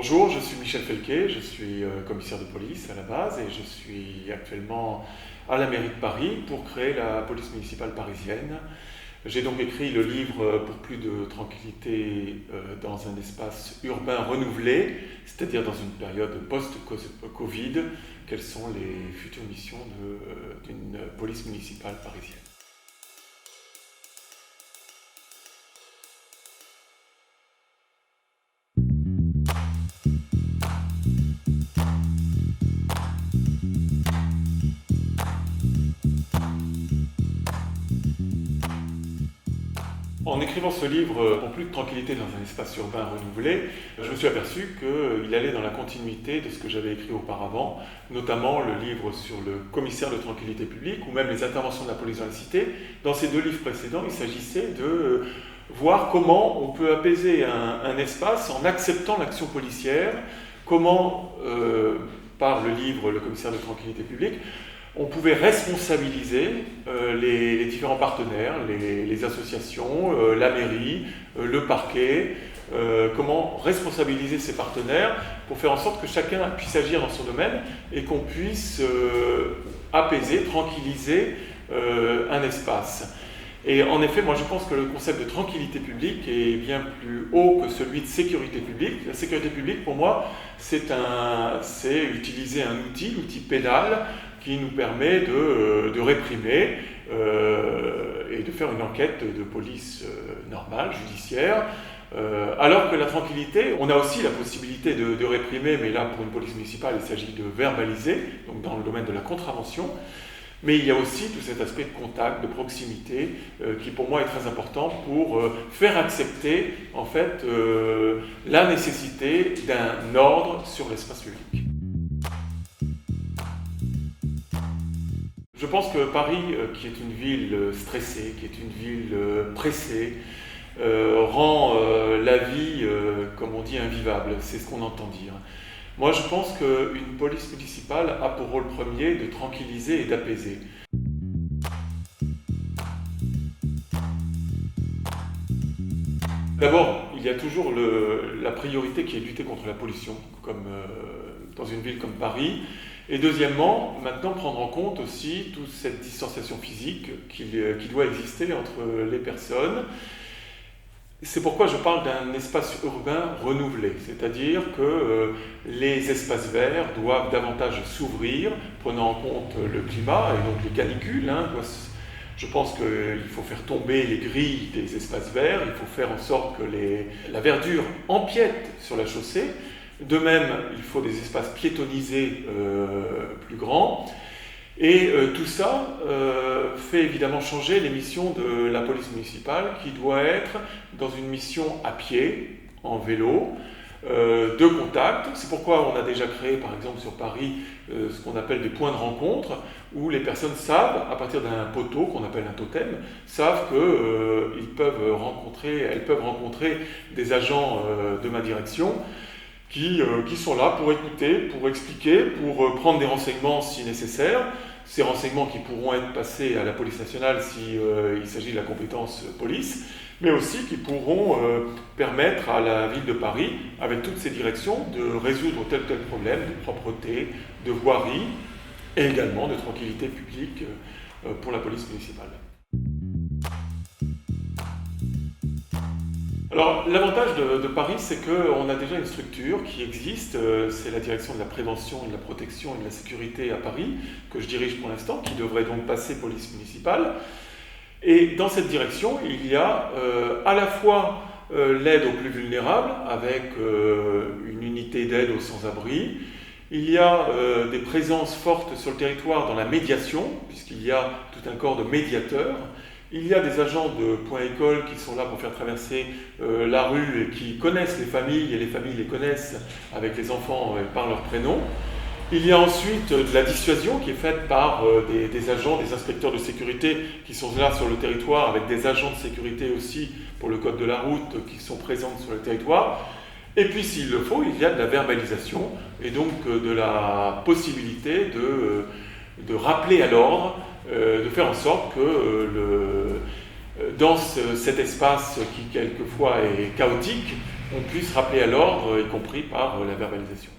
Bonjour, je suis Michel Felquet, je suis commissaire de police à la base et je suis actuellement à la mairie de Paris pour créer la police municipale parisienne. J'ai donc écrit le livre Pour plus de tranquillité dans un espace urbain renouvelé, c'est-à-dire dans une période post-Covid, quelles sont les futures missions d'une police municipale parisienne. En écrivant ce livre pour plus de tranquillité dans un espace urbain renouvelé, je me suis aperçu qu'il allait dans la continuité de ce que j'avais écrit auparavant, notamment le livre sur le commissaire de tranquillité publique ou même les interventions de la police dans la cité. Dans ces deux livres précédents, il s'agissait de voir comment on peut apaiser un espace en acceptant l'action policière, comment, par le livre Le commissaire de tranquillité publique, on pouvait responsabiliser les différents partenaires, les associations, la mairie, le parquet, comment responsabiliser ces partenaires pour faire en sorte que chacun puisse agir dans son domaine et qu'on puisse apaiser, tranquilliser un espace. Et en effet, moi je pense que le concept de tranquillité publique est bien plus haut que celui de sécurité publique. La sécurité publique, pour moi, c'est utiliser un outil, l'outil pénal, qui nous permet de réprimer et de faire une enquête de police normale, judiciaire. Alors que la tranquillité, on a aussi la possibilité de réprimer, mais là pour une police municipale, il s'agit de verbaliser, donc dans le domaine de la contravention. Mais il y a aussi tout cet aspect de contact, de proximité, qui pour moi est très important pour faire accepter en fait la nécessité d'un ordre sur l'espace public. Je pense que Paris, qui est une ville stressée, qui est une ville pressée, rend la vie, comme on dit, invivable. C'est ce qu'on entend dire. Moi, je pense qu'une police municipale a pour rôle premier de tranquilliser et d'apaiser. D'abord, il y a toujours la priorité qui est de lutter contre la pollution, comme dans une ville comme Paris. Et deuxièmement, maintenant prendre en compte aussi toute cette distanciation physique qui doit exister entre les personnes. C'est pourquoi je parle d'un espace urbain renouvelé, c'est-à-dire que les espaces verts doivent davantage s'ouvrir, prenant en compte le climat et donc les canicules. Je pense qu'il faut faire tomber les grilles des espaces verts, il faut faire en sorte que la verdure empiète sur la chaussée. De même, il faut des espaces piétonnisés plus grands. Et tout ça fait évidemment changer les missions de la police municipale qui doit être dans une mission à pied, en vélo, de contact. C'est pourquoi on a déjà créé par exemple sur Paris ce qu'on appelle des points de rencontre où les personnes savent, à partir d'un poteau qu'on appelle un totem, savent qu'elles peuvent rencontrer des agents de ma direction qui sont là pour écouter, pour expliquer, pour prendre des renseignements si nécessaire. Ces renseignements qui pourront être passés à la police nationale s'il s'agit de la compétence police, mais aussi qui pourront permettre à la ville de Paris, avec toutes ces directions, de résoudre tel ou tel problème de propreté, de voirie et également de tranquillité publique pour la police municipale. Alors, l'avantage de Paris, c'est qu'on a déjà une structure qui existe, c'est la direction de la prévention, de la protection et de la sécurité à Paris, que je dirige pour l'instant, qui devrait donc passer police municipale. Et dans cette direction, il y a à la fois l'aide aux plus vulnérables, avec une unité d'aide aux sans-abri. Il y a des présences fortes sur le territoire dans la médiation, puisqu'il y a tout un corps de médiateurs. Il y a des agents de Point École qui sont là pour faire traverser la rue et qui connaissent les familles, et les familles les connaissent avec les enfants par leur prénom. Il y a ensuite de la dissuasion qui est faite par des agents, des inspecteurs de sécurité qui sont là sur le territoire, avec des agents de sécurité aussi pour le code de la route qui sont présents sur le territoire. Et puis s'il le faut, il y a de la verbalisation et donc de la possibilité de rappeler à l'ordre, de faire en sorte que dans cet espace qui quelquefois est chaotique, on puisse rappeler à l'ordre, y compris par la verbalisation.